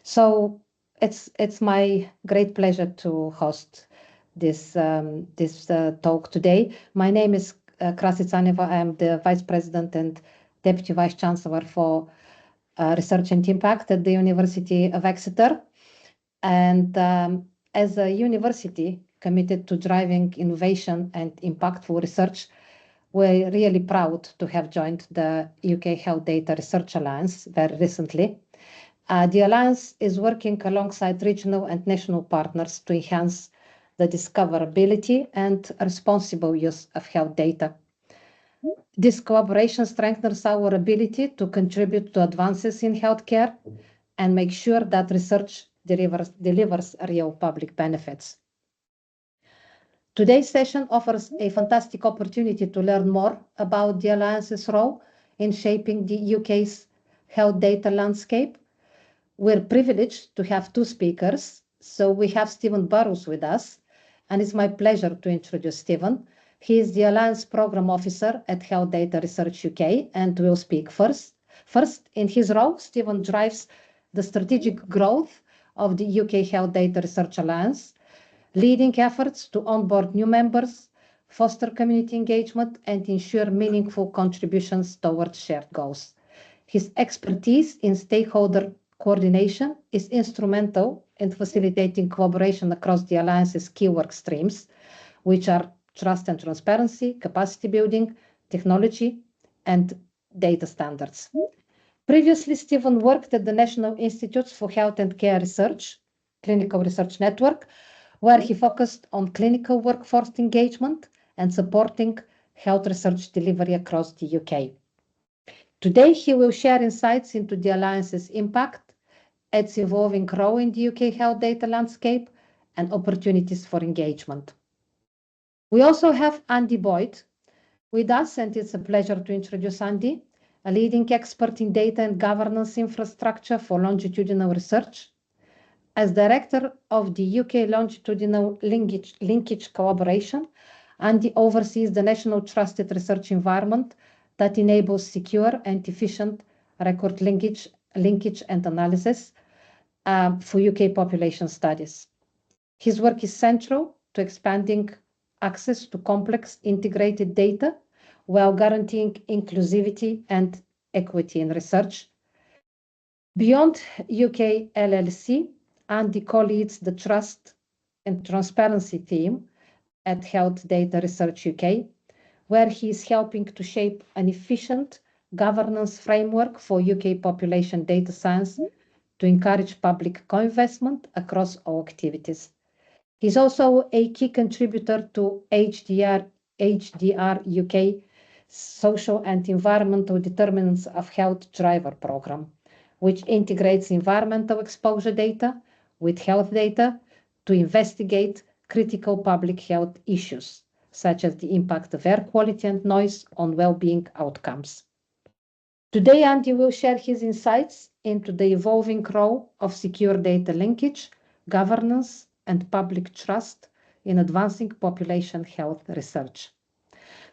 So it's my great pleasure to host this talk today. My name is Krasica Tsaneva. I'm the Vice President and Deputy Vice Chancellor for Research and Impact at the University of Exeter. And as a university committed to driving innovation and impactful research, we're really proud to have joined the UK Health Data Research Alliance very recently. The Alliance is working alongside regional and national partners to enhance the discoverability and responsible use of health data. This collaboration strengthens our ability to contribute to advances in healthcare and make sure that research delivers real public benefits. Today's session offers a fantastic opportunity to learn more about the Alliance's role in shaping the UK's health data landscape. We're privileged to have two speakers. So we have Stephen Burrows with us, and it's my pleasure to introduce Stephen. He is the Alliance Programme Officer at Health Data Research UK and will speak first. First, in his role, Stephen drives the strategic growth of the UK Health Data Research Alliance, leading efforts to onboard new members, foster community engagement, and ensure meaningful contributions towards shared goals. His expertise in stakeholder coordination is instrumental in facilitating collaboration across the Alliance's key work streams, which are trust and transparency, capacity building, technology, and data standards. Previously, Stephen worked at the National Institutes for Health and Care Research, Clinical Research Network, where he focused on clinical workforce engagement and supporting health research delivery across the UK. Today, he will share insights into the Alliance's impact, its evolving role in the UK health data landscape, and opportunities for engagement. We also have Andy Boyd with us, and it's a pleasure to introduce Andy, a leading expert in data and governance infrastructure for longitudinal research. As Director of the UK Longitudinal Linkage Collaboration, Andy oversees the National Trusted Research Environment that enables secure and efficient record linkage and analysis for UK population studies. His work is central to expanding access to complex integrated data while guaranteeing inclusivity and equity in research. Beyond UK LLC, Andy co-leads the Trust and Transparency team at Health Data Research UK, where he is helping to shape an efficient governance framework for UK population data science to encourage public co-investment across all activities. He's also a key contributor to HDR UK Social and Environmental Determinants of Health Driver Programme, which integrates environmental exposure data with health data to investigate critical public health issues, such as the impact of air quality and noise on well-being outcomes. Today, Andy will share his insights into the evolving role of secure data linkage, governance, and public trust in advancing population health research.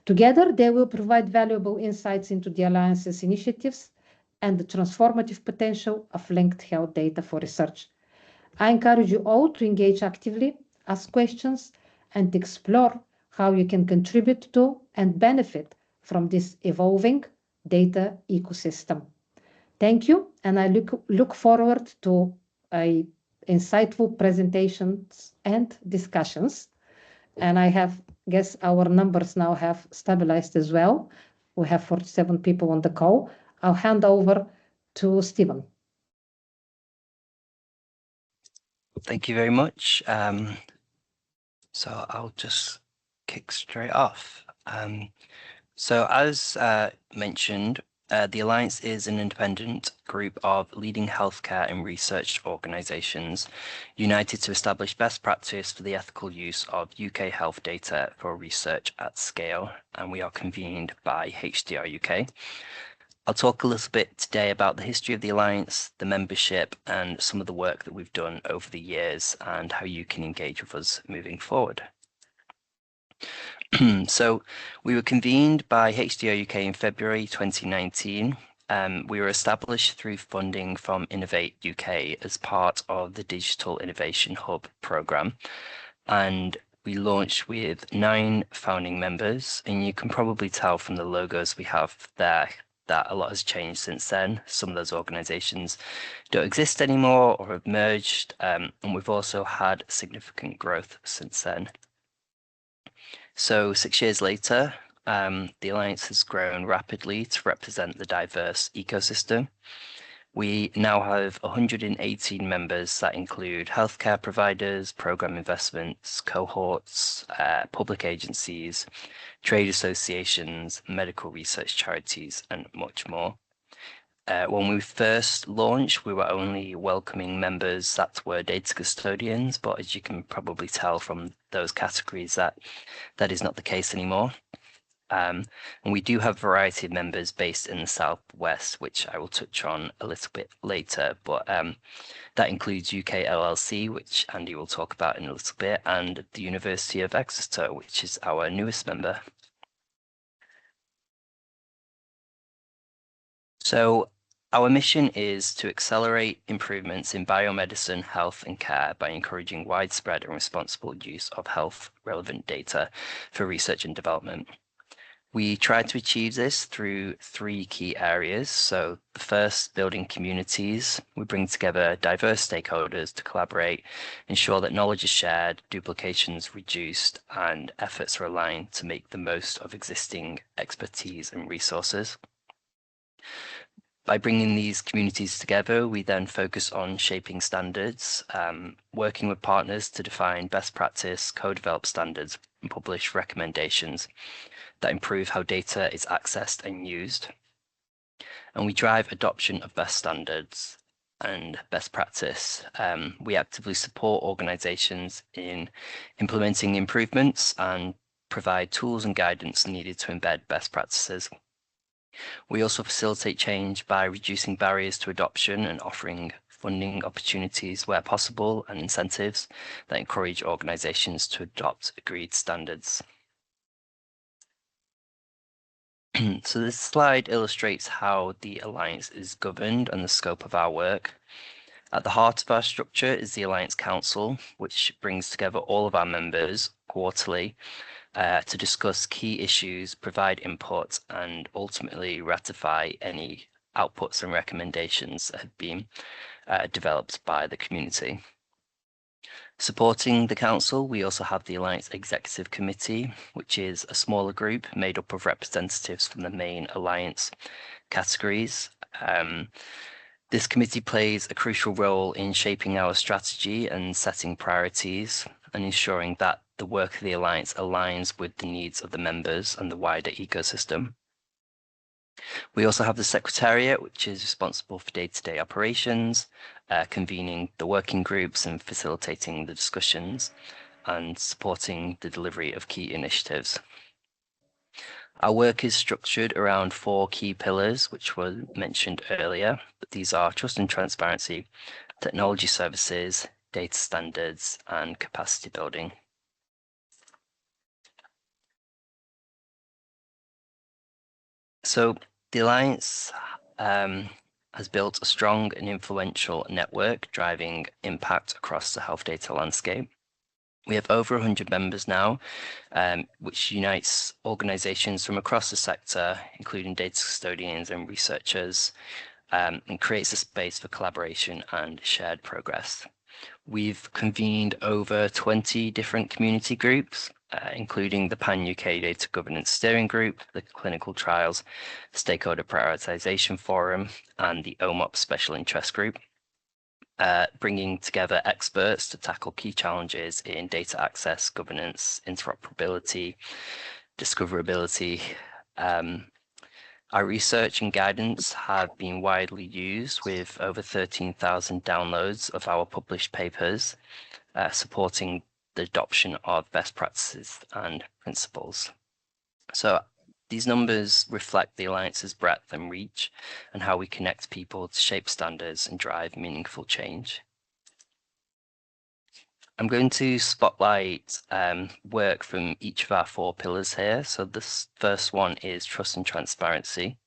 Together, they will provide valuable insights into the Alliance's initiatives and the transformative potential of linked health data for research. I encourage you all to engage actively, ask questions, and explore how you can contribute to and benefit from this evolving data ecosystem. Thank you, and I look forward to insightful presentations and discussions. And I guess our numbers now have stabilized as well. We have 47 people on the call. I'll hand over to Stephen. Thank you very much. So I'll just kick straight off. So as mentioned, the Alliance is an independent group of leading healthcare and research organisations united to establish best practice for the ethical use of UK health data for research at scale, and we are convened by HDR UK. I'll talk a little bit today about the history of the Alliance, the membership, and some of the work that we've done over the years and how you can engage with us moving forward. So we were convened by HDR UK in February 2019, We were established through funding from Innovate UK as part of the Digital Innovation Hub programme, and we launched with 9 founding members, and you can probably tell from the logos we have there that a lot has changed since then. Some of those organisations don't exist anymore or have merged, and we've also had significant growth since then. So 6 years later, the Alliance has grown rapidly to represent the diverse ecosystem. We now have 118 members that include healthcare providers, programme investments, cohorts, public agencies, trade associations, medical research charities, and much more. When we first launched, we were only welcoming members that were data custodians, but as you can probably tell from those categories that is not the case anymore. And we do have a variety of members based in the Southwest, which I will touch on a little bit later, but that includes UK LLC, which Andy will talk about in a little bit, and the University of Exeter, which is our newest member. So our mission is to accelerate improvements in biomedicine, health and care by encouraging widespread and responsible use of health-relevant data for research and development. We try to achieve this through 3 key areas. So the first, building communities. We bring together diverse stakeholders to collaborate, ensure that knowledge is shared, duplications reduced, and efforts are aligned to make the most of existing expertise and resources. By bringing these communities together, we then focus on shaping standards, working with partners to define best practice, co-develop standards, and publish recommendations that improve how data is accessed and used. And we drive adoption of best standards and best practice. We actively support organizations in implementing improvements and provide tools and guidance needed to embed best practices. We also facilitate change by reducing barriers to adoption and offering funding opportunities where possible and incentives that encourage organizations to adopt agreed standards. So this slide illustrates how the Alliance is governed and the scope of our work. At the heart of our structure is the Alliance Council, which brings together all of our members quarterly to discuss key issues, provide input, and ultimately ratify any outputs and recommendations that have been developed by the community. Supporting the Council, we also have the Alliance Executive Committee, which is a smaller group made up of representatives from the main Alliance categories. This committee plays a crucial role in shaping our strategy and setting priorities and ensuring that the work of the Alliance aligns with the needs of the members and the wider ecosystem. We also have the Secretariat, which is responsible for day-to-day operations, convening the working groups and facilitating the discussions and supporting the delivery of key initiatives. Our work is structured around 4 key pillars, which were mentioned earlier. These are trust and transparency, technology services, data standards, and capacity building. So the Alliance has built a strong and influential network driving impact across the health data landscape. We have over 100 members now, which unites organizations from across the sector, including data custodians and researchers, and creates a space for collaboration and shared progress. We've convened over 20 different community groups, including the Pan-UK Data Governance Steering Group, the Clinical Trials Stakeholder Prioritisation Forum, and the OMOP Special Interest Group, bringing together experts to tackle key challenges in data access, governance, interoperability, discoverability. Our research and guidance have been widely used with over 13,000 downloads of our published papers, supporting the adoption of best practices and principles. So these numbers reflect the Alliance's breadth and reach and how we connect people to shape standards and drive meaningful change. I'm going to spotlight work from each of our 4 pillars here. So this first one is trust and transparency.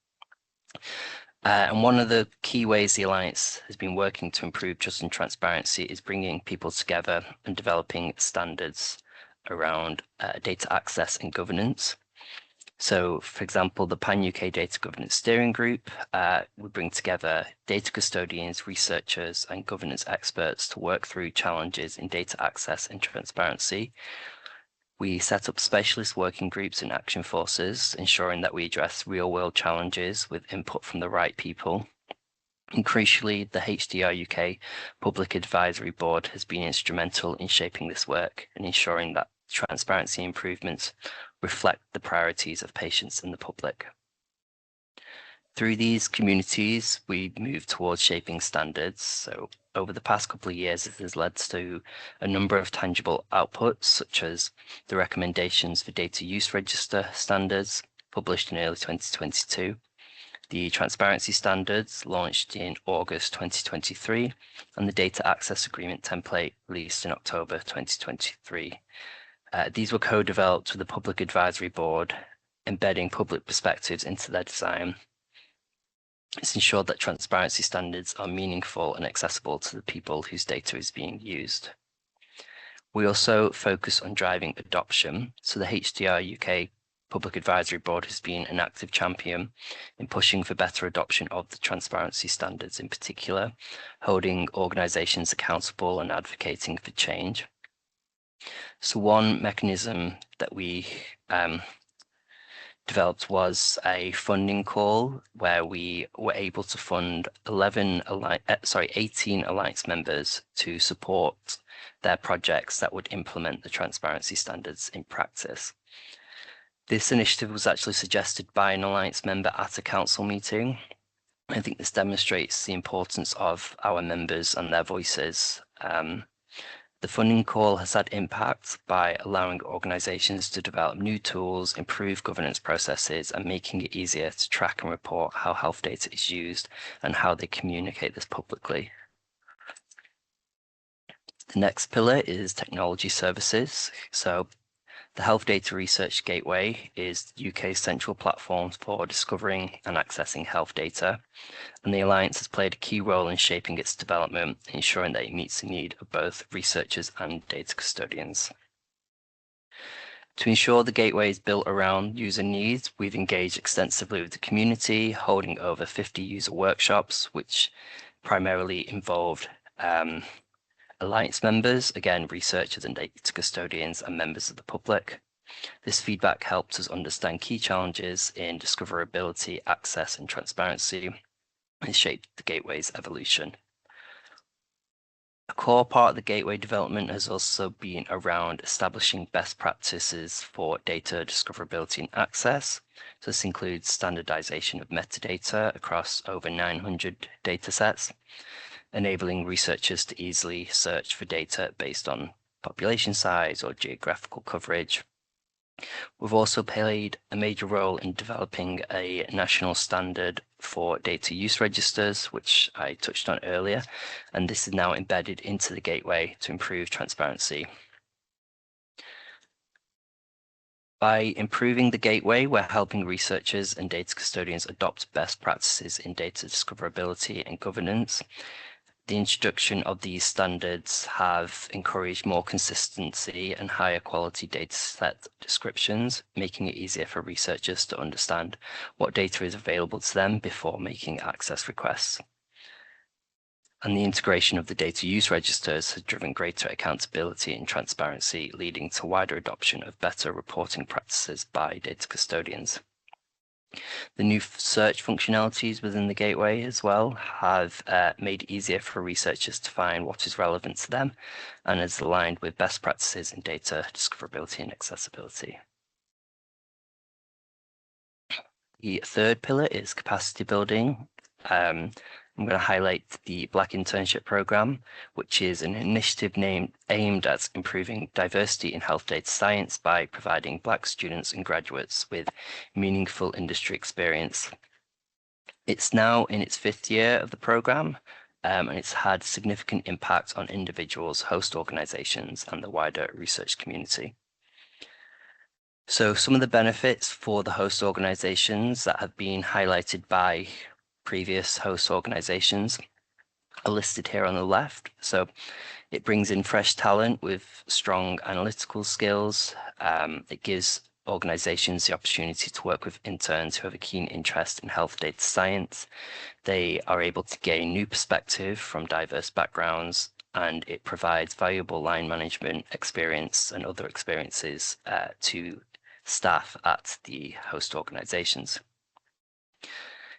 And one of the key ways the Alliance has been working to improve trust and transparency is bringing people together and developing standards around data access and governance. So, for example, the Pan-UK Data Governance Steering Group would bring together data custodians, researchers, and governance experts to work through challenges in data access and transparency. We set up specialist working groups and action forces, ensuring that we address real-world challenges with input from the right people. And crucially, the HDR UK Public Advisory Board has been instrumental in shaping this work and ensuring that transparency improvements reflect the priorities of patients and the public. Through these communities, we move towards shaping standards. So over the past couple of years, it has led to a number of tangible outputs, such as the recommendations for data use register standards published in early 2022, the transparency standards launched in August 2023, and the data access agreement template released in October 2023. These were co-developed with the Public Advisory Board, embedding public perspectives into their design. It's ensured that transparency standards are meaningful and accessible to the people whose data is being used. We also focus on driving adoption. So the HDR UK Public Advisory Board has been an active champion in pushing for better adoption of the transparency standards in particular, holding organisations accountable and advocating for change. So one mechanism that we developed was a funding call where we were able to fund 18 Alliance members to support their projects that would implement the transparency standards in practice. This initiative was actually suggested by an Alliance member at a council meeting. I think this demonstrates the importance of our members and their voices. The funding call has had impact by allowing organisations to develop new tools, improve governance processes, and making it easier to track and report how health data is used and how they communicate this publicly. The next pillar is technology services. So the Health Data Research Gateway is the UK's central platform for discovering and accessing health data, and the Alliance has played a key role in shaping its development, ensuring that it meets the need of both researchers and data custodians. To ensure the gateway is built around user needs, we've engaged extensively with the community, holding over 50 user workshops, which primarily involved Alliance members, again, researchers and data custodians and members of the public. This feedback helped us understand key challenges in discoverability, access, and transparency, and shaped the gateway's evolution. A core part of the gateway development has also been around establishing best practices for data discoverability and access. So this includes standardization of metadata across over 900 data sets, enabling researchers to easily search for data based on population size or geographical coverage. We've also played a major role in developing a national standard for data use registers, which I touched on earlier, and this is now embedded into the gateway to improve transparency. By improving the gateway, we're helping researchers and data custodians adopt best practices in data discoverability and governance. The introduction of these standards have encouraged more consistency and higher quality dataset descriptions, making it easier for researchers to understand what data is available to them before making access requests. And the integration of the data use registers has driven greater accountability and transparency, leading to wider adoption of better reporting practices by data custodians. The new search functionalities within the gateway as well have made it easier for researchers to find what is relevant to them and is aligned with best practices in data discoverability and accessibility. The third pillar is capacity building. I'm going to highlight the Black Internship Programme, which is an initiative aimed at improving diversity in health data science by providing Black students and graduates with meaningful industry experience. It's now in its 5th year of the programme, and it's had significant impact on individuals, host organisations, and the wider research community. So some of the benefits for the host organisations that have been highlighted by previous host organizations are listed here on the left. So it brings in fresh talent with strong analytical skills. It gives organizations the opportunity to work with interns who have a keen interest in health data science. They are able to gain new perspective from diverse backgrounds, and it provides valuable line management experience and other experiences to staff at the host organizations.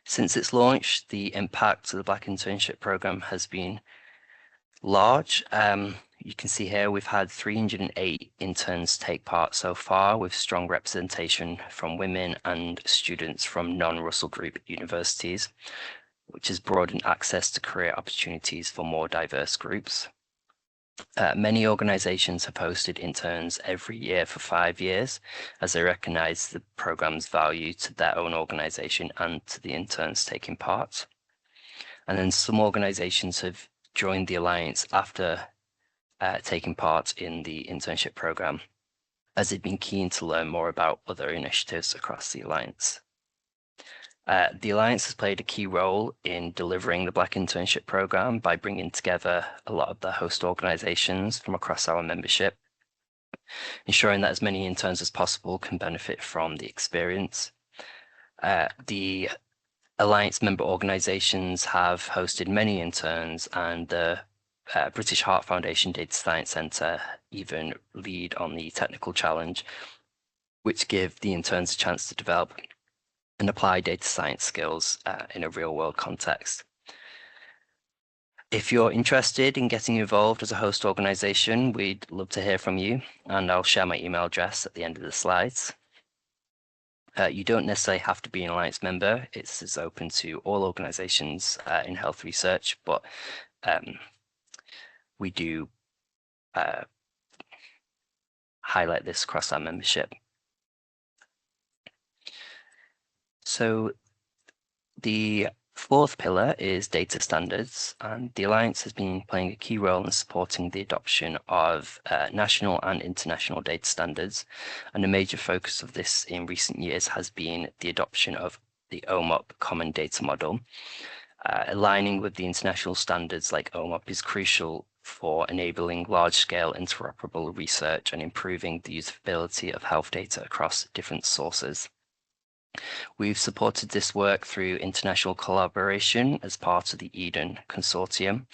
Since its launch, the impact of the Black Internship Program has been large. You can see here we've had 308 interns take part so far, with strong representation from women and students from non-Russell Group universities, which has broadened access to career opportunities for more diverse groups. Many organizations have hosted interns every year for 5 years, as they recognize the program's value to their own organization and to the interns taking part. And then some organizations have joined the Alliance after taking part in the internship program, as they've been keen to learn more about other initiatives across the Alliance. The Alliance has played a key role in delivering the Black Internship Program by bringing together a lot of the host organizations from across our membership, ensuring that as many interns as possible can benefit from the experience. The Alliance member organizations have hosted many interns, and the British Heart Foundation Data Science Centre even lead on the technical challenge, which give the interns a chance to develop and apply data science skills in a real world context. If you're interested in getting involved as a host organization, we'd love to hear from you, and I'll share my email address at the end of the slides. You don't necessarily have to be an Alliance member. It's as open to all organizations in health research, but we do highlight this across our membership. So the fourth pillar is data standards, and the Alliance has been playing a key role in supporting the adoption of national and international data standards. And a major focus of this in recent years has been the adoption of the OMOP Common Data Model. Aligning with the international standards like OMOP is crucial for enabling large-scale interoperable research and improving the usability of health data across different sources. We've supported this work through international collaboration as part of the EDEN Consortium.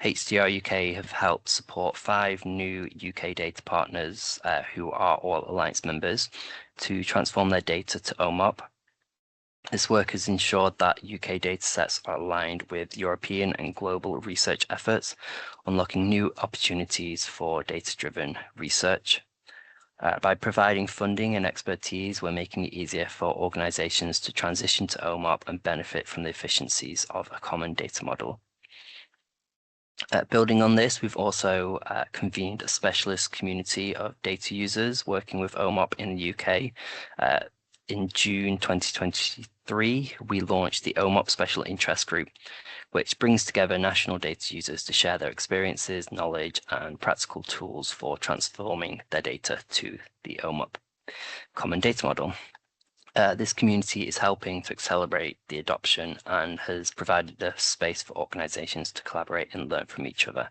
HDR UK have helped support 5 new UK data partners who are all Alliance members to transform their data to OMOP. This work has ensured that UK datasets are aligned with European and global research efforts, unlocking new opportunities for data-driven research. By providing funding and expertise, we're making it easier for organizations to transition to OMOP and benefit from the efficiencies of a common data model. Building on this, we've also convened a specialist community of data users working with OMOP in the UK. In June 2023, we launched the OMOP Special Interest Group, which brings together national data users to share their experiences, knowledge, and practical tools for transforming their data to the OMOP Common Data Model. This community is helping to accelerate the adoption and has provided a space for organizations to collaborate and learn from each other.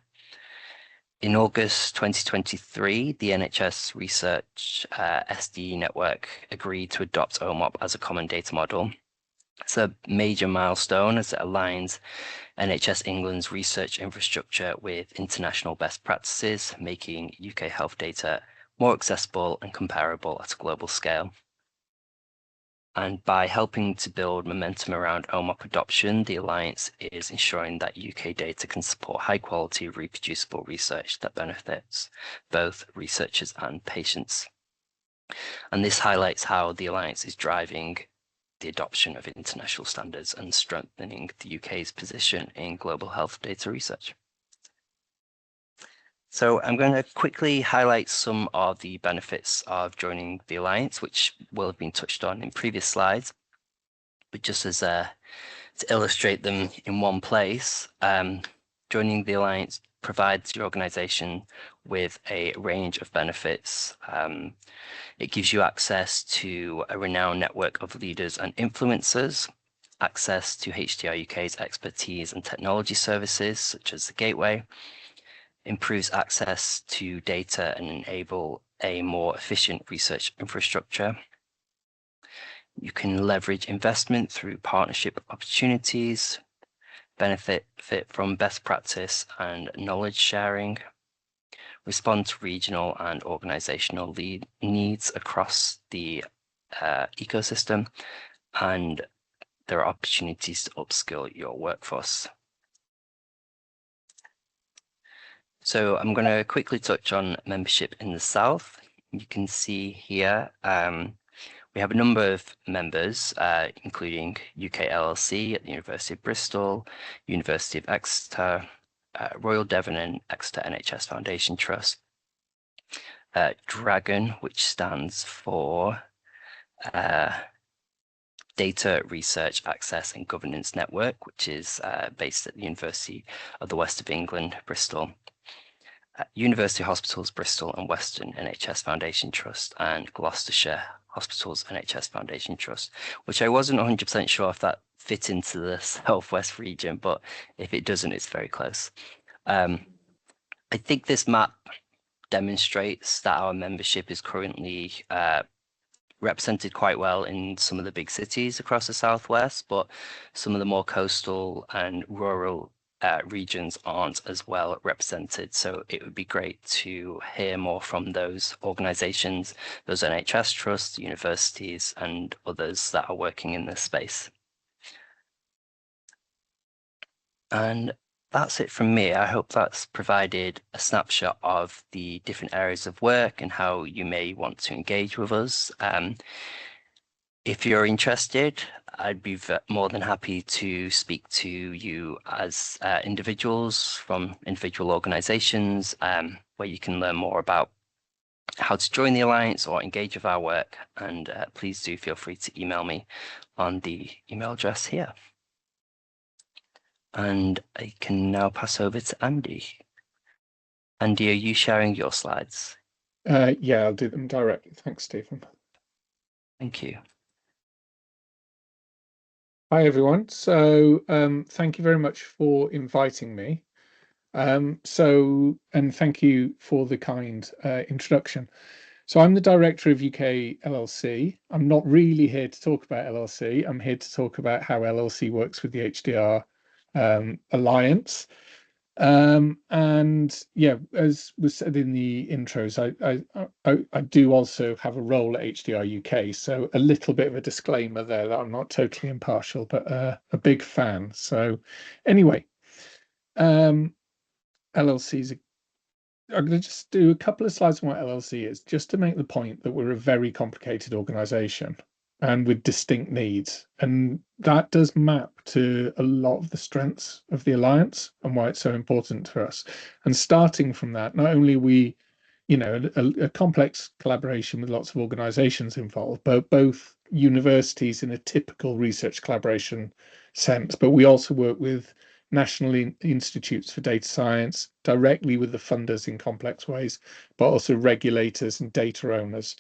In August 2023, the NHS Research SDE network agreed to adopt OMOP as a common data model. It's a major milestone as it aligns NHS England's research infrastructure with international best practices, making UK health data more accessible and comparable at a global scale. And by helping to build momentum around OMOP adoption, the Alliance is ensuring that UK data can support high quality, reproducible research that benefits both researchers and patients. And this highlights how the Alliance is driving the adoption of international standards and strengthening the UK's position in global health data research. So I'm going to quickly highlight some of the benefits of joining the Alliance, which will have been touched on in previous slides, but just as to illustrate them in one place, joining the Alliance provides your organization with a range of benefits. It gives you access to a renowned network of leaders and influencers. access to HDR UK's expertise and technology services, such as the Gateway, improves access to data and enable a more efficient research infrastructure. You can leverage investment through partnership opportunities, benefit from best practice and knowledge sharing, respond to regional and organizational needs across the ecosystem, and there are opportunities to upskill your workforce. So I'm going to quickly touch on membership in the South. You can see here we have a number of members, including UK LLC at the University of Bristol, University of Exeter, Royal Devon and Exeter NHS Foundation Trust, DRAGON, which stands for Data Research Access and Governance Network, which is based at the University of the West of England, Bristol, University Hospitals Bristol and Western NHS Foundation Trust, and Gloucestershire Hospitals NHS Foundation Trust, which I wasn't 100% sure if that fit into the Southwest region, but if it doesn't, it's very close. I think this map demonstrates that our membership is currently represented quite well in some of the big cities across the Southwest, but some of the more coastal and rural regions aren't as well represented. So it would be great to hear more from those organizations, those NHS trusts, universities, and others that are working in this space. And that's it from me. I hope that's provided a snapshot of the different areas of work and how you may want to engage with us. If you're interested, I'd be more than happy to speak to you as individuals from individual organizations, where you can learn more about how to join the Alliance or engage with our work. And please do feel free to email me on the email address here. And I can now pass over to Andy. Andy, are you sharing your slides? Yeah, I'll do them directly. Thanks, Stephen. Thank you. Hi, everyone. So thank you very much for inviting me. And thank you for the kind introduction. So I'm the director of UK LLC. I'm not really here to talk about LLC. I'm here to talk about how LLC works with the HDR Alliance. And yeah, as was said in the intros, I do also have a role at HDR UK. So a little bit of a disclaimer there that I'm not totally impartial, but a big fan. So anyway, LLCs. I'm going to just do a couple of slides on what LLC is, just to make the point that we're a very complicated organization and with distinct needs. And that does map to a lot of the strengths of the Alliance and why it's so important for us. And starting from that, not only are we, a complex collaboration with lots of organizations involved, but both universities in a typical research collaboration sense, but we also work with national institutes for data science, directly with the funders in complex ways, but also regulators and data owners,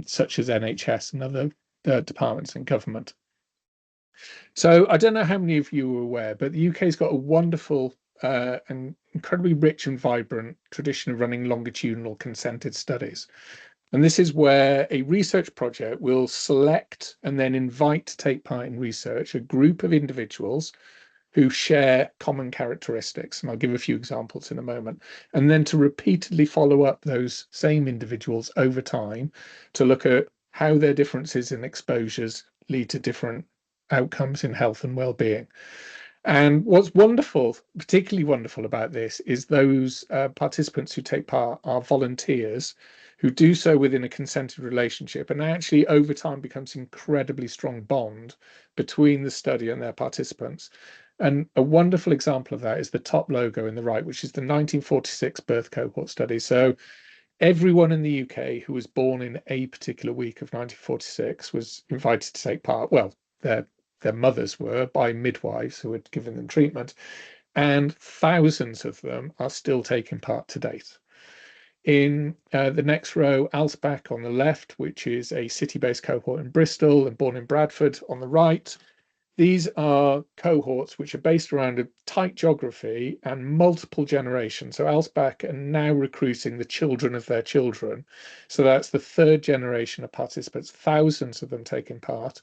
such as NHS and other departments in government. So I don't know how many of you are aware, but the UK's got a wonderful and incredibly rich and vibrant tradition of running longitudinal consented studies. And this is where a research project will select and then invite to take part in research a group of individuals who share common characteristics. And I'll give a few examples in a moment. And then to repeatedly follow up those same individuals over time to look at how their differences in exposures lead to different outcomes in health and well-being. And what's wonderful, particularly wonderful about this, is those participants who take part are volunteers who do so within a consented relationship, and actually over time becomes an incredibly strong bond between the study and their participants. And a wonderful example of that is the top logo in the right, which is the 1946 birth cohort study. So everyone in the UK who was born in a particular week of 1946 was invited to take part. Well, their mothers were, by midwives who had given them treatment, and thousands of them are still taking part to date. In the next row, Alsbach on the left, which is a city-based cohort in Bristol and born in Bradford on the right. these are cohorts which are based around a tight geography and multiple generations. So Elsbach are now recruiting the children of their children. So that's the third generation of participants, thousands of them taking part.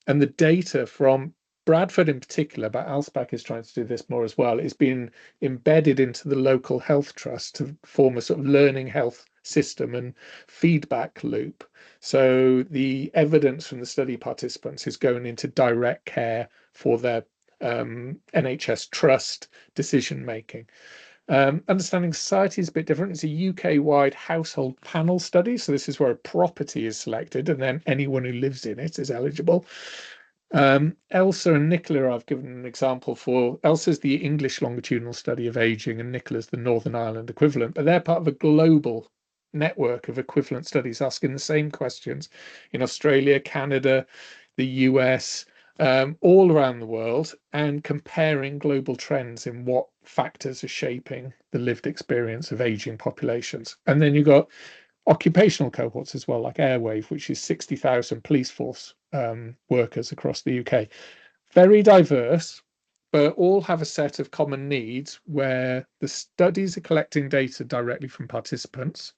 And the data from Bradford in particular, but Elsbach is trying to do this more as well, is being embedded into the local health trust to form a sort of learning health system and feedback loop. So the evidence from the study participants is going into direct care for their NHS trust decision making. Understanding society is a bit different. It's a UK-wide household panel study. So this is where a property is selected and then anyone who lives in it is eligible. Elsa and Nicola, I've given an example for. Elsa's the English longitudinal study of aging and Nicola's the Northern Ireland equivalent, but they're part of a global network of equivalent studies asking the same questions in Australia, Canada, the US, all around the world, and comparing global trends in what factors are shaping the lived experience of aging populations. And then you've got occupational cohorts as well, like Airwave, which is 60,000 police force workers across the UK. Very diverse, but all have a set of common needs where the studies are collecting data directly from participants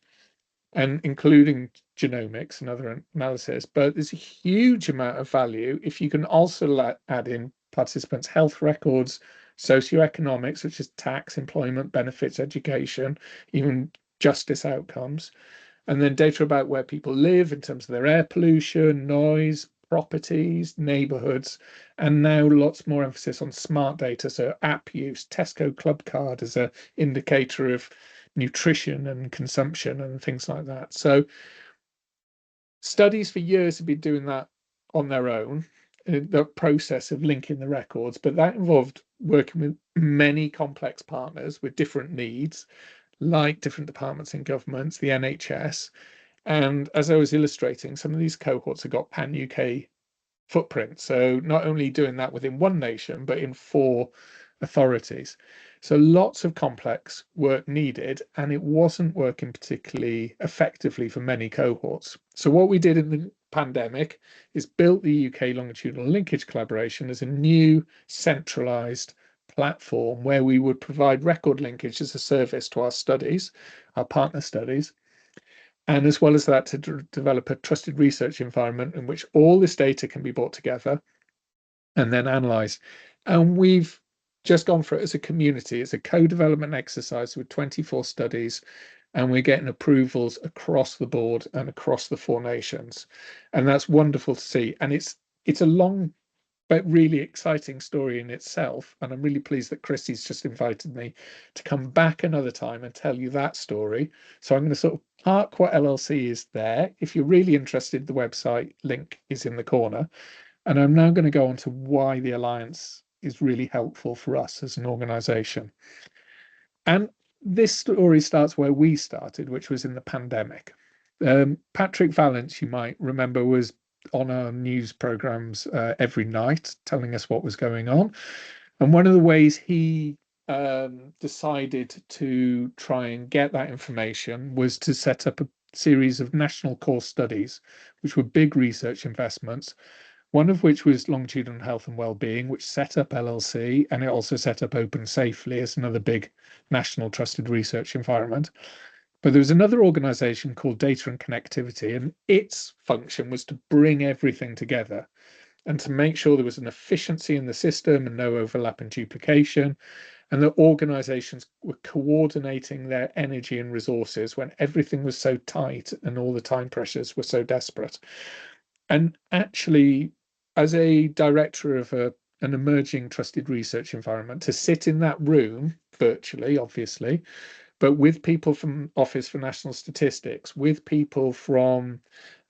and including genomics and other analysis. But there's a huge amount of value if you can also add in participants' health records, socioeconomics, such as tax, employment, benefits, education, even justice outcomes, and then data about where people live in terms of their air pollution, noise, properties, neighborhoods, and now lots more emphasis on smart data. So app use, Tesco Clubcard as an indicator of nutrition and consumption and things like that. So studies for years have been doing that on their own, the process of linking the records, but that involved working with many complex partners with different needs, like different departments in governments, the NHS. And as I was illustrating, some of these cohorts have got pan-UK footprint. So not only doing that within one nation, but in 4 authorities. So lots of complex work needed, and it wasn't working particularly effectively for many cohorts. So what we did in the pandemic is built the UK Longitudinal Linkage Collaboration as a new centralized platform where we would provide record linkage as a service to our studies, our partner studies, and as well as that to develop a trusted research environment in which all this data can be brought together and then analysed. And we've just gone for it as a community. It's a co-development exercise with 24 studies, and we're getting approvals across the board and across the 4 nations. And that's wonderful to see. And it's a long but really exciting story in itself. And I'm really pleased that Chrissy's just invited me to come back another time and tell you that story. So I'm going to sort of park what LLC is there. If you're really interested, the website link is in the corner. And I'm now going to go on to why the Alliance is really helpful for us as an organization. And this story starts where we started, which was in the pandemic. Patrick Vallance, you might remember, was on our news programs every night telling us what was going on. And one of the ways he decided to try and get that information was to set up a series of national core studies, which were big research investments, one of which was longitudinal health and well-being, which set up LLC, and it also set up Open Safely as another big national trusted research environment. But there was another organization called Data and Connectivity, and its function was to bring everything together and to make sure there was an efficiency in the system and no overlap and duplication, and that organizations were coordinating their energy and resources when everything was so tight and all the time pressures were so desperate. And actually, as a director of an emerging trusted research environment, to sit in that room virtually, obviously, but with people from Office for National Statistics, with people from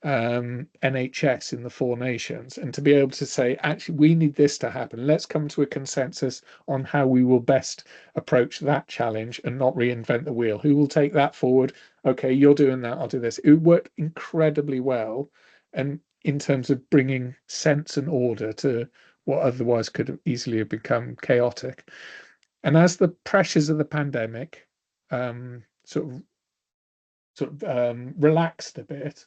NHS in the 4 nations, and to be able to say, actually, we need this to happen. Let's come to a consensus on how we will best approach that challenge and not reinvent the wheel. Who will take that forward? Okay, you're doing that, I'll do this. It worked incredibly well. And in terms of bringing sense and order to what otherwise could have easily have become chaotic. And as the pressures of the pandemic relaxed a bit,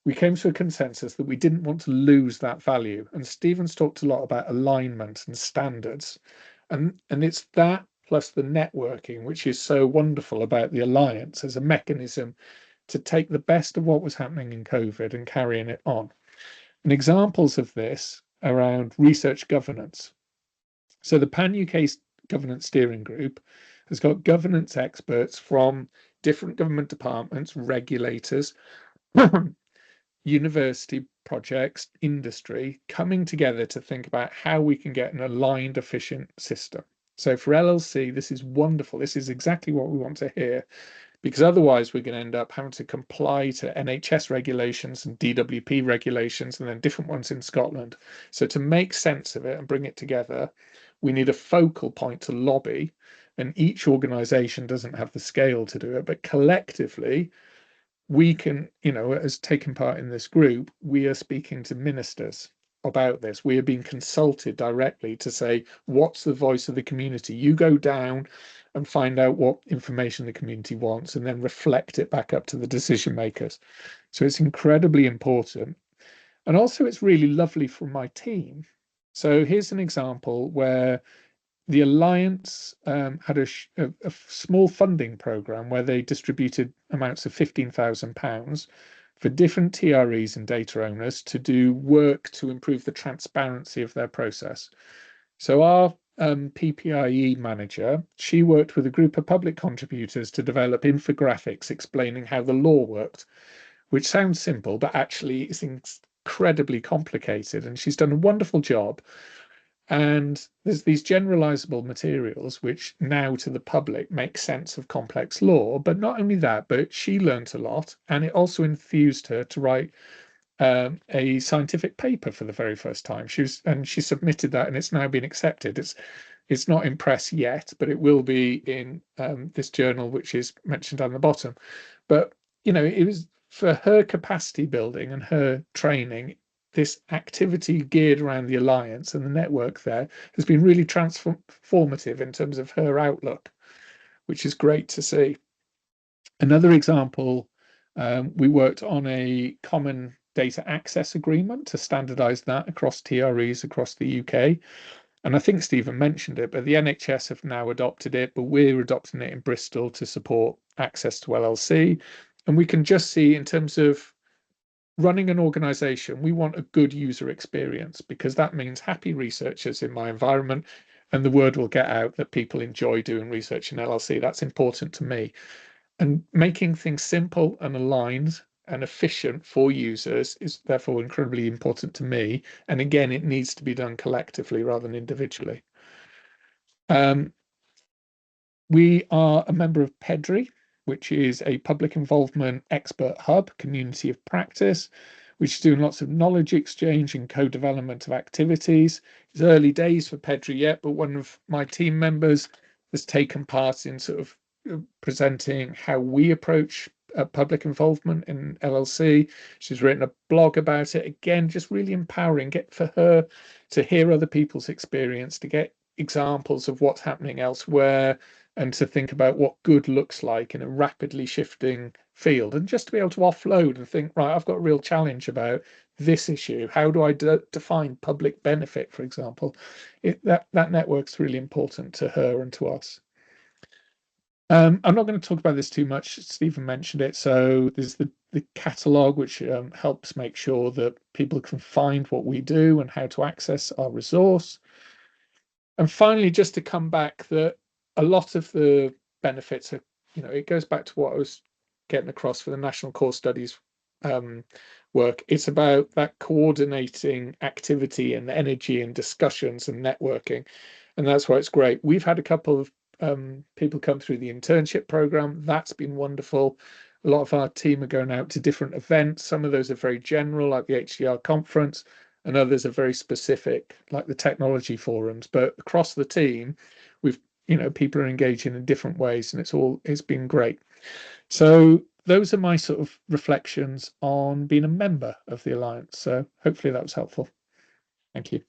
we came to a consensus that we didn't want to lose that value. And Stephen's talked a lot about alignment and standards. And it's that plus the networking, which is so wonderful about the Alliance as a mechanism to take the best of what was happening in COVID and carrying it on. And examples of this around research governance. So the Pan-UK Governance Steering Group has got governance experts from different government departments, regulators, university projects, industry, coming together to think about how we can get an aligned, efficient system. So for LLC, this is wonderful. This is exactly what we want to hear, because otherwise we're going to end up having to comply to NHS regulations and DWP regulations and then different ones in Scotland. So to make sense of it and bring it together, we need a focal point to lobby, and each organisation doesn't have the scale to do it, but collectively we can, as taking part in this group, we are speaking to ministers about this. We are being consulted directly to say, what's the voice of the community? You go down and find out what information the community wants and then reflect it back up to the decision makers. So it's incredibly important. And also it's really lovely for my team. So here's an example where the Alliance had a small funding program where they distributed amounts of £15,000 for different TREs and data owners to do work to improve the transparency of their process. So our PPIE manager, she worked with a group of public contributors to develop infographics explaining how the law worked, which sounds simple, but actually is incredibly complicated. And she's done a wonderful job. And there's these generalizable materials which now to the public make sense of complex law. But not only that, but she learned a lot, and it also enthused her to write a scientific paper for the very first time. She submitted that, and it's now been accepted. It's not in press yet, but it will be in this journal, which is mentioned down the bottom. But it was for her capacity building and her training. This activity geared around the Alliance and the network there has been really transformative in terms of her outlook, which is great to see. Another example, we worked on a common data access agreement to standardize that across TREs across the UK. And I think Stephen mentioned it, but the NHS have now adopted it, but we're adopting it in Bristol to support access to LLC. And we can just see in terms of running an organization, we want a good user experience, because that means happy researchers in my environment, and the word will get out that people enjoy doing research in LLC. That's important to me. And making things simple and aligned and efficient for users is therefore incredibly important to me. And again, it needs to be done collectively rather than individually. We are a member of PEDRI, which is a public involvement expert hub, community of practice, which is doing lots of knowledge exchange and co-development of activities. It's early days for PEDRI yet, but one of my team members has taken part in sort of presenting how we approach public involvement in LLC. She's written a blog about it. Again, just really empowering, for her to hear other people's experience, to get examples of what's happening elsewhere, and to think about what good looks like in a rapidly shifting field, and just to be able to offload and think, right, I've got a real challenge about this issue. How do I define public benefit, for example? That network's really important to her and to us. I'm not going to talk about this too much. Stephen mentioned it. So there's the catalogue, which helps make sure that people can find what we do and how to access our resource. And finally, just to come back, that a lot of the benefits are, it goes back to what I was getting across for the National Core Studies work. It's about that coordinating activity and energy and discussions and networking. And that's why it's great. We've had a couple of people come through the internship program. That's been wonderful. A lot of our team are going out to different events. Some of those are very general, like the HDR conference, and others are very specific, like the technology forums. But across the team, we've, people are engaging in different ways, and it's been great. So those are my sort of reflections on being a member of the Alliance. So hopefully that was helpful. Thank you.